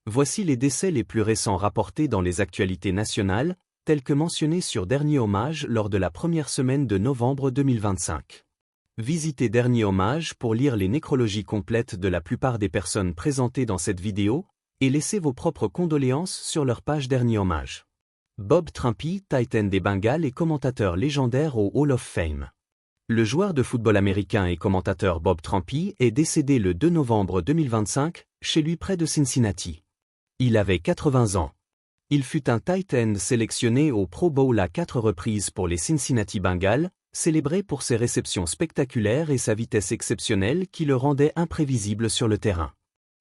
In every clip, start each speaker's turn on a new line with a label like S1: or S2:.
S1: Voici les décès les plus récents rapportés dans les actualités nationales, tels que mentionnés sur Dernier Hommage lors de la première semaine de novembre 2025. Visitez Dernier Hommage pour lire les nécrologies complètes de la plupart des personnes présentées dans cette vidéo, et laissez vos propres condoléances sur leur page Dernier Hommage. Bob Trumpy, Titan des Bengals et commentateur légendaire au Hall of Fame. Le joueur de football américain et commentateur Bob Trumpy est décédé le 2 novembre 2025, chez lui près de Cincinnati. Il avait 80 ans. Il fut un tight end sélectionné au Pro Bowl à 4 reprises pour les Cincinnati Bengals, célébré pour ses réceptions spectaculaires et sa vitesse exceptionnelle qui le rendait imprévisible sur le terrain.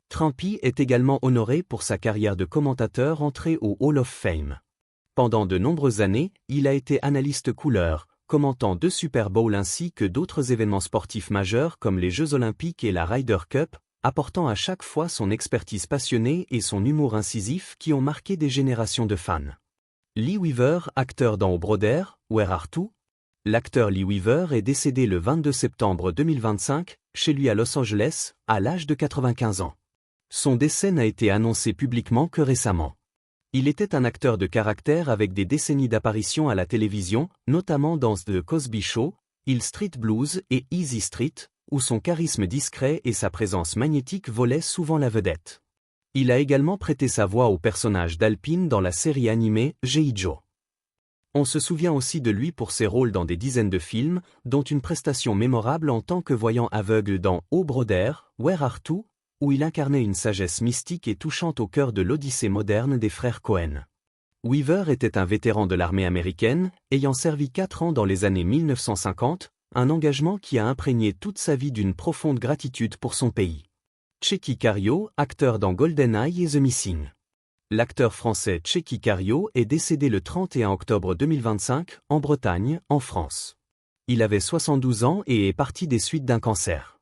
S1: Trumpy est également honoré pour sa carrière de commentateur entré au Hall of Fame. Pendant de nombreuses années, il a été analyste couleur, commentant 2 Super Bowls ainsi que d'autres événements sportifs majeurs comme les Jeux Olympiques et la Ryder Cup, apportant à chaque fois son expertise passionnée et son humour incisif qui ont marqué des générations de fans. Lee Weaver, acteur dans O Brother, Where Are You? L'acteur Lee Weaver est décédé le 22 septembre 2025, chez lui à Los Angeles, à l'âge de 95 ans. Son décès n'a été annoncé publiquement que récemment. Il était un acteur de caractère avec des décennies d'apparitions à la télévision, notamment dans The Cosby Show, Hill Street Blues et Easy Street, où son charisme discret et sa présence magnétique volaient souvent la vedette. Il a également prêté sa voix au personnage d'Alpine dans la série animée G.I. Joe. On se souvient aussi de lui pour ses rôles dans des dizaines de films, dont une prestation mémorable en tant que voyant aveugle dans O Brother, Where Are You? Où il incarnait une sagesse mystique et touchante au cœur de l'odyssée moderne des frères Cohen. Weaver était un vétéran de l'armée américaine, ayant servi 4 ans dans les années 1950, un engagement qui a imprégné toute sa vie d'une profonde gratitude pour son pays. Tchéky Karyo, acteur dans GoldenEye et The Missing. L'acteur français Tchéky Karyo est décédé le 31 octobre 2025, en Bretagne, en France. Il avait 72 ans et est parti des suites d'un cancer.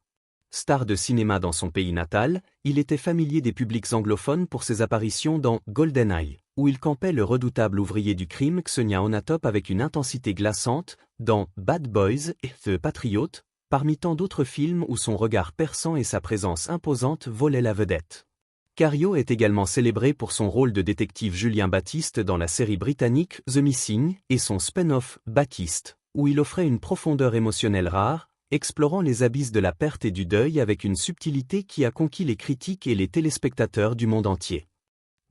S1: Star de cinéma dans son pays natal, il était familier des publics anglophones pour ses apparitions dans GoldenEye, où il campait le redoutable ouvrier du crime Ksenia Onatop avec une intensité glaçante, dans Bad Boys et The Patriot, parmi tant d'autres films où son regard perçant et sa présence imposante volaient la vedette. Karyo est également célébré pour son rôle de détective Julien Baptiste dans la série britannique The Missing et son spin-off Baptiste, où il offrait une profondeur émotionnelle rare, explorant les abysses de la perte et du deuil avec une subtilité qui a conquis les critiques et les téléspectateurs du monde entier.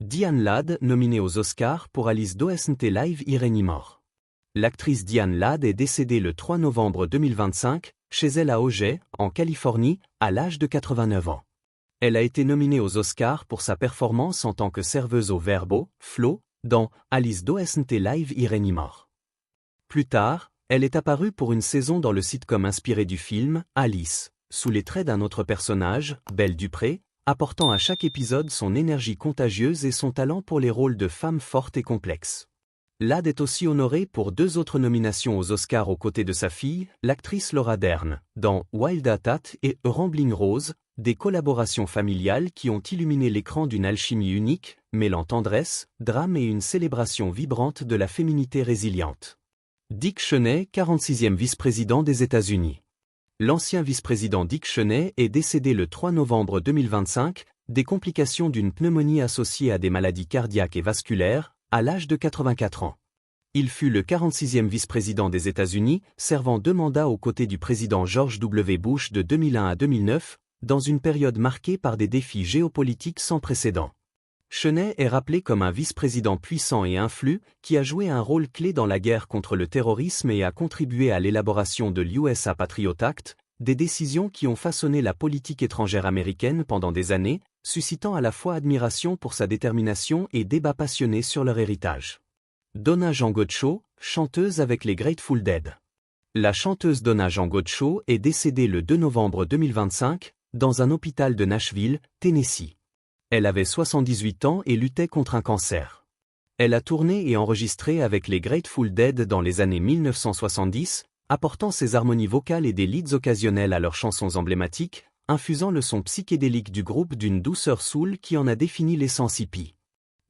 S1: Diane Ladd, nominée aux Oscars pour Alice Doesn't Live Here Anymore. L'actrice Diane Ladd est décédée le 3 novembre 2025, chez elle à Ojai, en Californie, à l'âge de 89 ans. Elle a été nominée aux Oscars pour sa performance en tant que serveuse au Verbo, Flo, dans Alice Doesn't Live Here Anymore. Plus tard, elle est apparue pour une saison dans le sitcom inspiré du film, Alice, sous les traits d'un autre personnage, Belle Dupré, apportant à chaque épisode son énergie contagieuse et son talent pour les rôles de femmes fortes et complexes. Ladd est aussi honorée pour 2 autres nominations aux Oscars aux côtés de sa fille, l'actrice Laura Dern, dans Wild at Heart et A Rambling Rose, des collaborations familiales qui ont illuminé l'écran d'une alchimie unique, mêlant tendresse, drame et une célébration vibrante de la féminité résiliente. Dick Cheney, 46e vice-président des États-Unis. L'ancien vice-président Dick Cheney est décédé le 3 novembre 2025, des complications d'une pneumonie associée à des maladies cardiaques et vasculaires, à l'âge de 84 ans. Il fut le 46e vice-président des États-Unis, servant 2 mandats aux côtés du président George W. Bush de 2001 à 2009, dans une période marquée par des défis géopolitiques sans précédent. Cheney est rappelé comme un vice-président puissant et influent qui a joué un rôle clé dans la guerre contre le terrorisme et a contribué à l'élaboration de l'USA Patriot Act, des décisions qui ont façonné la politique étrangère américaine pendant des années, suscitant à la fois admiration pour sa détermination et débats passionnés sur leur héritage. Donna Jean Godchaux, chanteuse avec les Grateful Dead. La chanteuse Donna Jean Godchaux est décédée le 2 novembre 2025, dans un hôpital de Nashville, Tennessee. Elle avait 78 ans et luttait contre un cancer. Elle a tourné et enregistré avec les Grateful Dead dans les années 1970, apportant ses harmonies vocales et des leads occasionnels à leurs chansons emblématiques, infusant le son psychédélique du groupe d'une douceur soul qui en a défini l'essence hippie.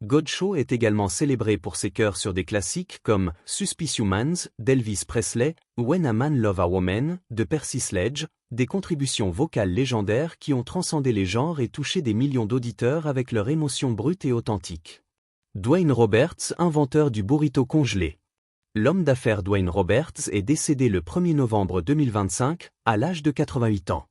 S1: Godchaux est également célébré pour ses chœurs sur des classiques comme Suspicious Minds d'Elvis Presley, When a Man Love a Woman de Percy Sledge, des contributions vocales légendaires qui ont transcendé les genres et touché des millions d'auditeurs avec leur émotion brute et authentique. Dwayne Roberts, inventeur du burrito congelé. L'homme d'affaires Dwayne Roberts est décédé le 1er novembre 2025, à l'âge de 88 ans.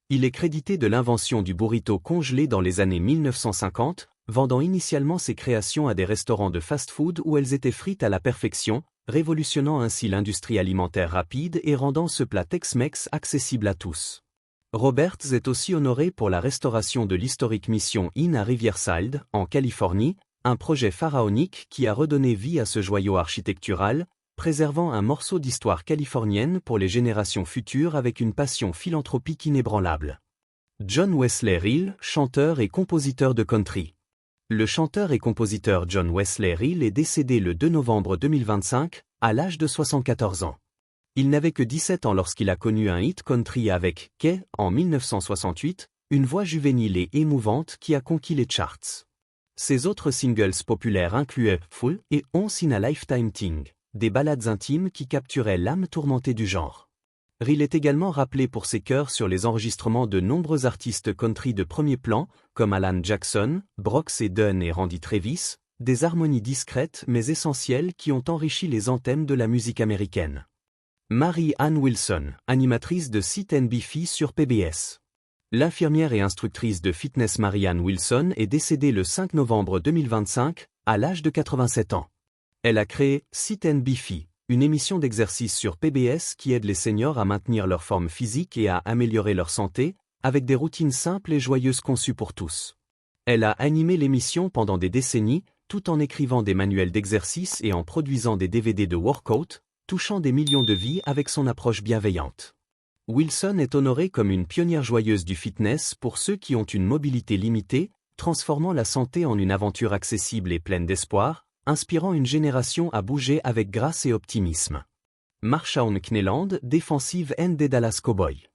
S1: Il est crédité de l'invention du burrito congelé dans les années 1950, vendant initialement ses créations à des restaurants de fast-food où elles étaient frites à la perfection, révolutionnant ainsi l'industrie alimentaire rapide et rendant ce plat Tex-Mex accessible à tous. Roberts est aussi honoré pour la restauration de l'historique Mission Inn à Riverside, en Californie, un projet pharaonique qui a redonné vie à ce joyau architectural, préservant un morceau d'histoire californienne pour les générations futures avec une passion philanthropique inébranlable. John Wesley Reel, chanteur et compositeur de country. Le chanteur et compositeur John Wesley Reel est décédé le 2 novembre 2025, à l'âge de 74 ans. Il n'avait que 17 ans lorsqu'il a connu un hit country avec « Kay » en 1968, une voix juvénile et émouvante qui a conquis les charts. Ses autres singles populaires incluaient « Full » et « Once in a Lifetime Thing », des ballades intimes qui capturaient l'âme tourmentée du genre. Reel est également rappelé pour ses chœurs sur les enregistrements de nombreux artistes country de premier plan, comme Alan Jackson, Brooks et Dunn et Randy Travis, des harmonies discrètes mais essentielles qui ont enrichi les anthèmes de la musique américaine. Mary Ann Wilson, animatrice de Sit and Beefy sur PBS. L'infirmière et instructrice de fitness Mary Ann Wilson est décédée le 5 novembre 2025, à l'âge de 87 ans. Elle a créé Sit and Beefy, une émission d'exercice sur PBS qui aide les seniors à maintenir leur forme physique et à améliorer leur santé, avec des routines simples et joyeuses conçues pour tous. Elle a animé l'émission pendant des décennies, tout en écrivant des manuels d'exercice et en produisant des DVD de workout, touchant des millions de vies avec son approche bienveillante. Wilson est honorée comme une pionnière joyeuse du fitness pour ceux qui ont une mobilité limitée, transformant la santé en une aventure accessible et pleine d'espoir, inspirant une génération à bouger avec grâce et optimisme. Marshawn Kneeland, défensive end des Dallas Cowboys.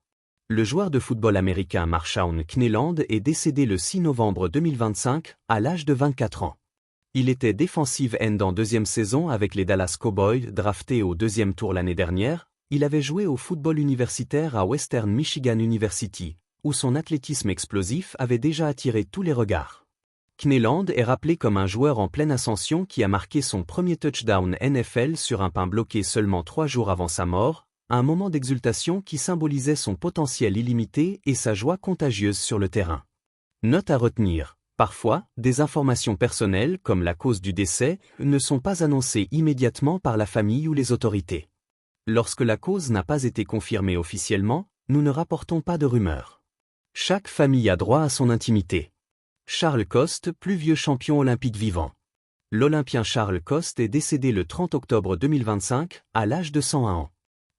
S1: Le joueur de football américain Marshawn Kneeland est décédé le 6 novembre 2025, à l'âge de 24 ans. Il était defensive end en deuxième saison avec les Dallas Cowboys, drafté au deuxième tour l'année dernière. Il avait joué au football universitaire à Western Michigan University, où son athlétisme explosif avait déjà attiré tous les regards. Kneeland est rappelé comme un joueur en pleine ascension qui a marqué son premier touchdown NFL sur un pain bloqué seulement 3 jours avant sa mort, un moment d'exultation qui symbolisait son potentiel illimité et sa joie contagieuse sur le terrain. Note à retenir, parfois, des informations personnelles comme la cause du décès ne sont pas annoncées immédiatement par la famille ou les autorités. Lorsque la cause n'a pas été confirmée officiellement, nous ne rapportons pas de rumeurs. Chaque famille a droit à son intimité. Charles Coste, plus vieux champion olympique vivant. L'Olympien Charles Coste est décédé le 30 octobre 2025, à l'âge de 101 ans.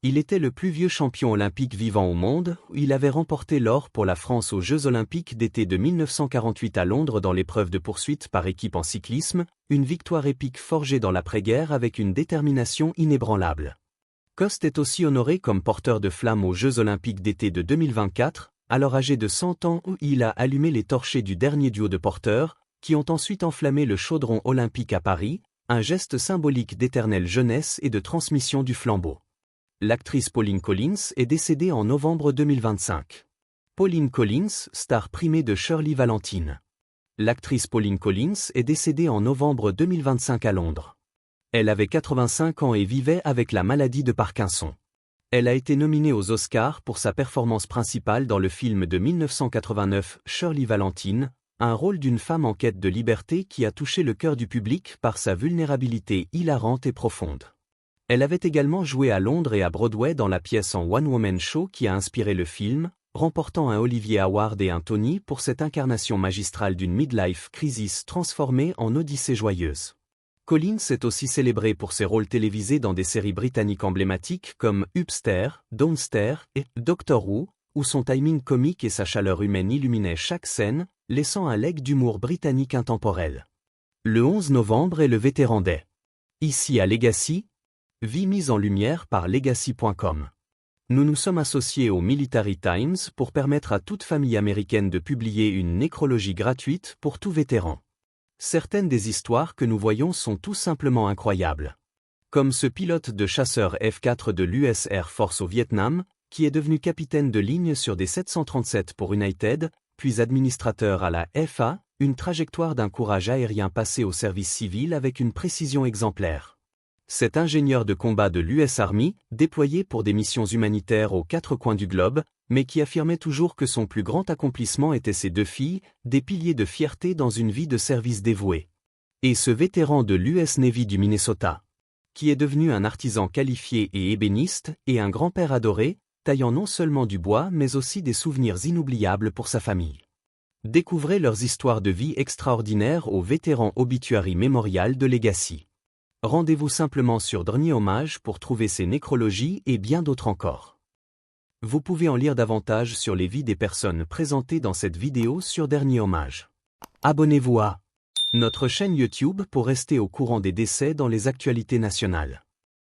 S1: Il était le plus vieux champion olympique vivant au monde, il avait remporté l'or pour la France aux Jeux olympiques d'été de 1948 à Londres dans l'épreuve de poursuite par équipe en cyclisme, une victoire épique forgée dans l'après-guerre avec une détermination inébranlable. Coste est aussi honoré comme porteur de flammes aux Jeux olympiques d'été de 2024, alors âgé de 100 ans où il a allumé les torchers du dernier duo de porteurs, qui ont ensuite enflammé le chaudron olympique à Paris, un geste symbolique d'éternelle jeunesse et de transmission du flambeau. L'actrice Pauline Collins est décédée en novembre 2025. Pauline Collins, star primée de Shirley Valentine. L'actrice Pauline Collins est décédée en novembre 2025 à Londres. Elle avait 85 ans et vivait avec la maladie de Parkinson. Elle a été nominée aux Oscars pour sa performance principale dans le film de 1989 Shirley Valentine, un rôle d'une femme en quête de liberté qui a touché le cœur du public par sa vulnérabilité hilarante et profonde. Elle avait également joué à Londres et à Broadway dans la pièce en one-woman show qui a inspiré le film, remportant un Olivier Award et un Tony pour cette incarnation magistrale d'une midlife crisis transformée en odyssée joyeuse. Collins est aussi célébrée pour ses rôles télévisés dans des séries britanniques emblématiques comme Upster, Downster et Doctor Who, où son timing comique et sa chaleur humaine illuminaient chaque scène, laissant un legs d'humour britannique intemporel. Le 11 novembre est le Vétéran Day. Ici à Legacy, vie mise en lumière par Legacy.com. Nous nous sommes associés au Military Times pour permettre à toute famille américaine de publier une nécrologie gratuite pour tout vétéran. Certaines des histoires que nous voyons sont tout simplement incroyables. Comme ce pilote de chasseurs F-4 de l'US Air Force au Vietnam, qui est devenu capitaine de ligne sur des 737 pour United, puis administrateur à la FA, une trajectoire d'un courage aérien passé au service civil avec une précision exemplaire. Cet ingénieur de combat de l'US Army, déployé pour des missions humanitaires aux 4 coins du globe, mais qui affirmait toujours que son plus grand accomplissement était ses 2 filles, des piliers de fierté dans une vie de service dévoué. Et ce vétéran de l'US Navy du Minnesota, qui est devenu un artisan qualifié et ébéniste, et un grand-père adoré, taillant non seulement du bois mais aussi des souvenirs inoubliables pour sa famille. Découvrez leurs histoires de vie extraordinaires au Vétéran Obituary Memorial de Legacy. Rendez-vous simplement sur Dernier Hommage pour trouver ces nécrologies et bien d'autres encore. Vous pouvez en lire davantage sur les vies des personnes présentées dans cette vidéo sur Dernier Hommage. Abonnez-vous à notre chaîne YouTube pour rester au courant des décès dans les actualités nationales.